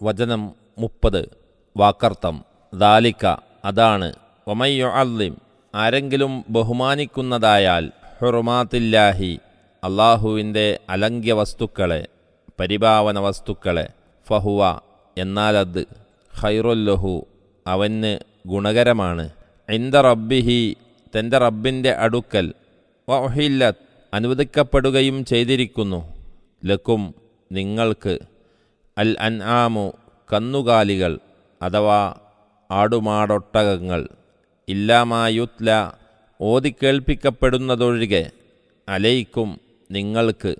വചനം 30 വാക്കർത്ഥം ദാലിക അതാണ് വമയ്യുഅല്ലിം ആരെങ്കിലും ബഹുമാനിക്കുന്നതായാൽ ഹുറുമാത്തില്ലാഹി അള്ളാഹുവിൻ്റെ അലംഘ്യ വസ്തുക്കളെ പരിഭാവന വസ്തുക്കളെ ഫഹുവ എന്നാലത് ഖൈറുല്ലഹു അവന് ഗുണകരമാണ് ഇൻദ റബ്ബിഹി തൻ്റെ റബ്ബിൻ്റെ അടുക്കൽ വഉഹില്ലത്ത് അനുവദിക്കപ്പെടുകയും ചെയ്തിരിക്കുന്നു ലക്കും നിങ്ങൾക്ക് അൽ അൻആമു കന്നുകാലികൾ അഥവാ ആടുമാടൊട്ടകങ്ങൾ ഇല്ലാമായുത്ല ഓതിക്കേൾപ്പിക്കപ്പെടുന്നതൊഴികെ അലൈക്കും നിങ്ങൾക്ക്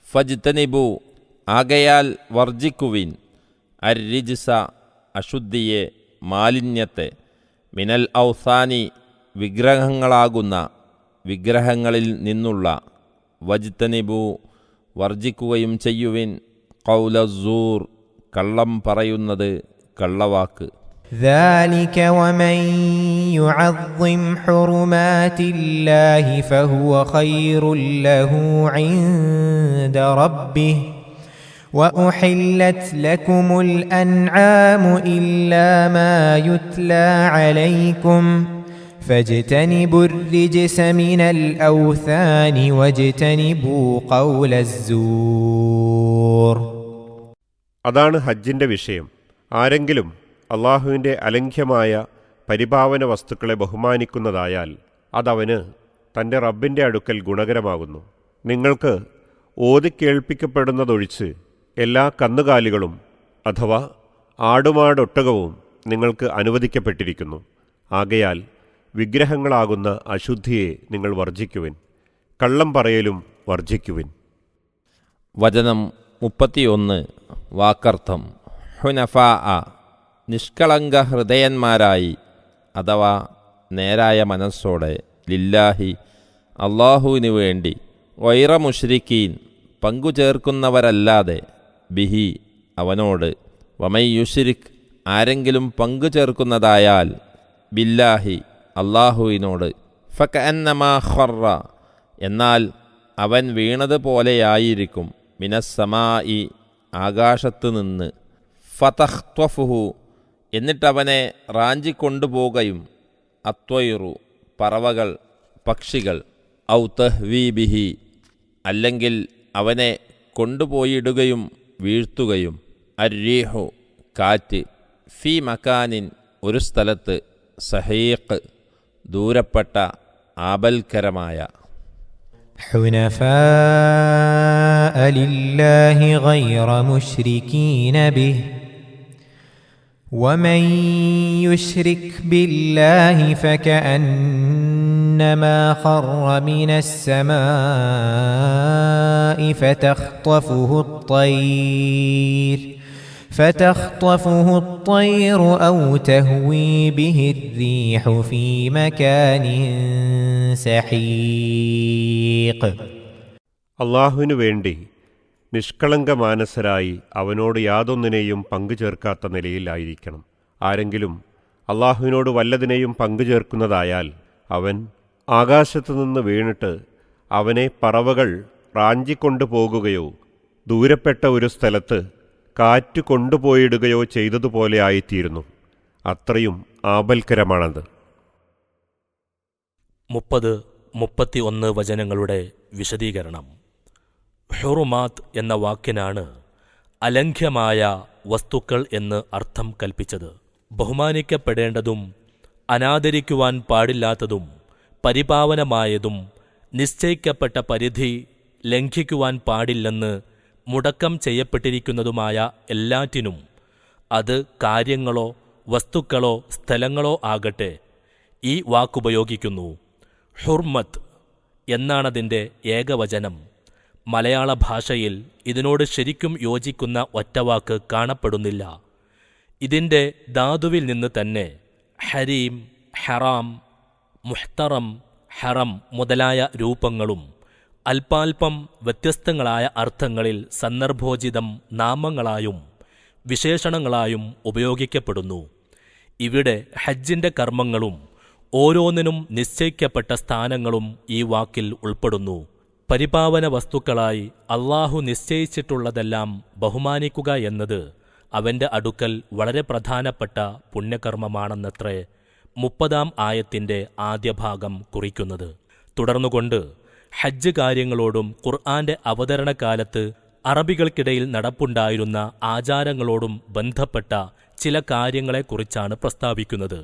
ഫജ്തനിബു ആകയാൽ വർജിക്കുവിൻ അർരിജ്സ അശുദ്ധിയെ മാലിന്യത്തെ മിനൽ ഔസാനി വിഗ്രഹങ്ങളാകുന്ന വിഗ്രഹങ്ങളിൽ നിന്നുള്ള വജ്തനിബു വർജിക്കുകയും ചെയ്യുവിൻ ഖൗലസ്സൂർ കള്ളം പറയുന്നത് കള്ളവാക്ക് ذلك ومن يعظم حرمات الله فهو خير له عند ربه وأحلت لكم الأنعام إلا ما يتلى عليكم فاجتنبوا الرجس من الأوثان واجتنبوا قول الزور. അതാണ് ഹജ്ജിൻ്റെ വിഷയം. ആരെങ്കിലും അള്ളാഹുവിൻ്റെ അലംഘ്യമായ പരിഭാവന വസ്തുക്കളെ ബഹുമാനിക്കുന്നതായാൽ അതവന് തൻ്റെ റബ്ബിൻ്റെ അടുക്കൽ ഗുണകരമാകുന്നു. നിങ്ങൾക്ക് ഓതിക്കേൾപ്പിക്കപ്പെടുന്നതൊഴിച്ച് എല്ലാ കന്നുകാലികളും അഥവാ ആടുമാടൊട്ടകവും നിങ്ങൾക്ക് അനുവദിക്കപ്പെട്ടിരിക്കുന്നു. ആകയാൽ വിഗ്രഹങ്ങളാകുന്ന അശുദ്ധിയെ നിങ്ങൾ വർജിക്കുവിൻ, കള്ളം പറയലും വർജിക്കുവിൻ. വചനം 31 വാക്കർത്ഥം ഹുനഫാ നിഷ്കളങ്ക ഹൃദയന്മാരായി അഥവാ നേരായ മനസ്സോടെ ലില്ലാഹി അള്ളാഹുവിനു വേണ്ടി വൈറ മുശ്രിക്കീൻ പങ്കുചേർക്കുന്നവരല്ലാതെ ബിഹി അവനോട് വമയ്യുശ്രിക് ആരെങ്കിലും പങ്കുചേർക്കുന്നതായാൽ ബില്ലാഹി അള്ളാഹുവിനോട് ഫകഅന്നമാ ഖറ എന്നാൽ അവൻ വീണതുപോലെയായിരിക്കും മിനസ്സമായി ആകാശത്തു നിന്ന് ഫതഖ്ത്വഫുഹു എന്നിട്ടവനെ റാഞ്ചിക്കൊണ്ടുപോകുകയും അത്വയിറു പറവകൾ പക്ഷികൾ ഔ തഹ്വീബിഹി അല്ലെങ്കിൽ അവനെ കൊണ്ടുപോയിടുകയും വീഴ്ത്തുകയും അർരീഹു കാറ്റ് ഫി മക്കാനിൻ ഒരു സ്ഥലത്ത് സഹീഖ് ദൂരപ്പെട്ട ആപൽക്കരമായ حنفاء لله غير مشركين به ومن يشرك بالله فكأنما خر من السماء فتخطفه الطير أو تهوي به الريح في مكان سحيق. അള്ളാഹുവിനു വേണ്ടി നിഷ്കളങ്കമാനസരായി അവനോട് യാതൊന്നിനെയും പങ്കുചേർക്കാത്ത നിലയിലായിരിക്കണം. ആരെങ്കിലും അള്ളാഹുവിനോട് വല്ലതിനെയും പങ്കുചേർക്കുന്നതായാൽ അവൻ ആകാശത്തുനിന്ന് വീണിട്ട് അവനെ പറവകൾ റാഞ്ചിക്കൊണ്ടുപോകുകയോ ദൂരപ്പെട്ട ഒരു സ്ഥലത്ത് കാറ്റ് കൊണ്ടുപോയിടുകയോ ചെയ്തതുപോലെ ആയിത്തീരുന്നു. അത്രയും ആപൽക്കരമാണത്. 30-31 വചനങ്ങളുടെ വിശദീകരണം. ഹുറുമാത്ത് എന്ന വാക്കിനാണ് അലംഘ്യമായ വസ്തുക്കൾ എന്ന് അർത്ഥം കൽപ്പിച്ചത്. ബഹുമാനിക്കപ്പെടേണ്ടതും അനാദരിക്കുവാൻ പാടില്ലാത്തതും പരിപാവനമായതും നിശ്ചയിക്കപ്പെട്ട പരിധി ലംഘിക്കുവാൻ പാടില്ലെന്ന് മുടക്കം ചെയ്യപ്പെട്ടിരിക്കുന്നതുമായ എല്ലാറ്റിനും, അത് കാര്യങ്ങളോ വസ്തുക്കളോ സ്ഥലങ്ങളോ ആകട്ടെ, ഈ വാക്കുപയോഗിക്കുന്നു. ഹുർമത്ത് എന്നാണതിൻ്റെ ഏകവചനം. മലയാള ഭാഷയിൽ ഇതിനോട് ശരിക്കും യോജിക്കുന്ന ഒറ്റവാക്ക് കാണപ്പെടുന്നില്ല. ഇതിൻ്റെ ധാതുവിൽ നിന്ന് തന്നെ ഹരീം, ഹറാം, മുഹ്തറം, ഹറം മുതലായ രൂപങ്ങളും അല്പാൽപം വ്യത്യസ്തങ്ങളായ അർത്ഥങ്ങളിൽ സന്ദർഭോചിതം നാമങ്ങളായും വിശേഷണങ്ങളായും ഉപയോഗിക്കപ്പെടുന്നു. ഇവിടെ ഹജ്ജിൻ്റെ കർമ്മങ്ങളും ഓരോന്നിനും നിശ്ചയിക്കപ്പെട്ട സ്ഥാനങ്ങളും ഈ വാക്കിൽ ഉൾപ്പെടുന്നു. പരിപാവന വസ്തുക്കളായി അള്ളാഹു നിശ്ചയിച്ചിട്ടുള്ളതെല്ലാം ബഹുമാനിക്കുക എന്നത് അവന്റെ അടുക്കൽ വളരെ പ്രധാനപ്പെട്ട പുണ്യകർമ്മമാണെന്നത്രേ 30-ാം ആയത്തിന്റെ ആദ്യ ഭാഗം കുറിക്കുന്നത്. തുടർന്നുകൊണ്ട് ഹജ്ജ് കാര്യങ്ങളോടും ഖുർആന്റെ അവതരണകാലത്ത് അറബികൾക്കിടയിൽ നടപ്പുണ്ടായിരുന്ന ആചാരങ്ങളോടും ബന്ധപ്പെട്ട ചില കാര്യങ്ങളെക്കുറിച്ചാണ് പ്രസ്താവിക്കുന്നത്.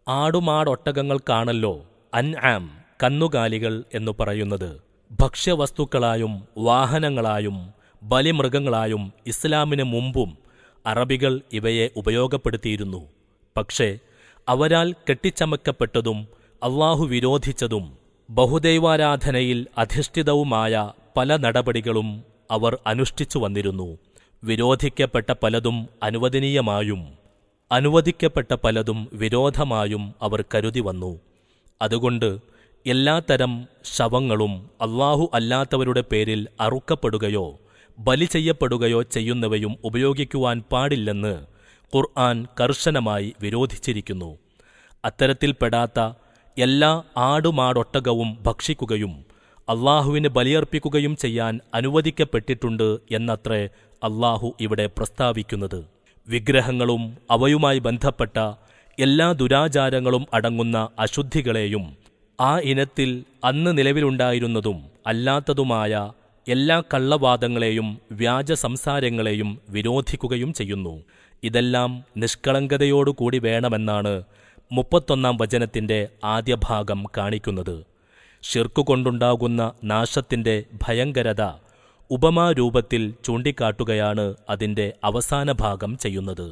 ആടുമാടൊട്ടകങ്ങൾക്കാണല്ലോ അൻആം കന്നുകാലികൾ എന്നു പറയുന്നത്. ഭക്ഷ്യവസ്തുക്കളായും വാഹനങ്ങളായും ബലിമൃഗങ്ങളായും ഇസ്ലാമിന് മുമ്പും അറബികൾ ഇവയെ ഉപയോഗപ്പെടുത്തിയിരുന്നു. പക്ഷേ അവരാൽ കെട്ടിച്ചമക്കപ്പെട്ടതും അള്ളാഹു വിരോധിച്ചതും ബഹുദൈവാരാധനയിൽ അധിഷ്ഠിതവുമായ പല നടപടികളും അവർ അനുഷ്ഠിച്ചു വന്നിരുന്നു. വിരോധിക്കപ്പെട്ട പലതും അനുവദനീയമായും അനുവദിക്കപ്പെട്ട പലതും വിരോധമായും അവർ കരുതി വന്നു. അതുകൊണ്ട് എല്ലാത്തരം ശവങ്ങളും അള്ളാഹു അല്ലാത്തവരുടെ പേരിൽ അറുക്കപ്പെടുകയോ ബലി ചെയ്യപ്പെടുകയോ ചെയ്യുന്നവയും ഉപയോഗിക്കുവാൻ പാടില്ലെന്ന് ഖുർആൻ കർശനമായി വിരോധിച്ചിരിക്കുന്നു. അത്തരത്തിൽപ്പെടാത്ത എല്ലാ ആടുമാടൊട്ടകവും ഭക്ഷിക്കുകയും അള്ളാഹുവിന് ബലിയർപ്പിക്കുകയും ചെയ്യാൻ അനുവദിക്കപ്പെട്ടിട്ടുണ്ട് എന്നത്രേ അള്ളാഹു ഇവിടെ പ്രസ്താവിക്കുന്നത്. വിഗ്രഹങ്ങളും അവയുമായി ബന്ധപ്പെട്ട എല്ലാ ദുരാചാരങ്ങളും അടങ്ങുന്ന അശുദ്ധികളെയും ആ ഇനത്തിൽ അന്ന് നിലവിലുണ്ടായിരുന്നതും അല്ലാത്തതുമായ എല്ലാ കള്ളവാദങ്ങളെയും വ്യാജ സംസാരങ്ങളെയും വിരോധിക്കുകയും ചെയ്യുന്നു. ഇതെല്ലാം നിഷ്കളങ്കതയോടുകൂടി വേണമെന്നാണ് 31-ാം വചനത്തിന്റെ ആദ്യ ഭാഗം കാണിക്കുന്നത്. ശിർക്കുകൊണ്ടുണ്ടാകുന്ന നാശത്തിന്റെ ഭയങ്കരത ഉപമാരൂപത്തിൽ ചൂണ്ടിക്കാട്ടുകയാണ് അതിന്റെ അവസാന ഭാഗം ചെയ്യുന്നത്.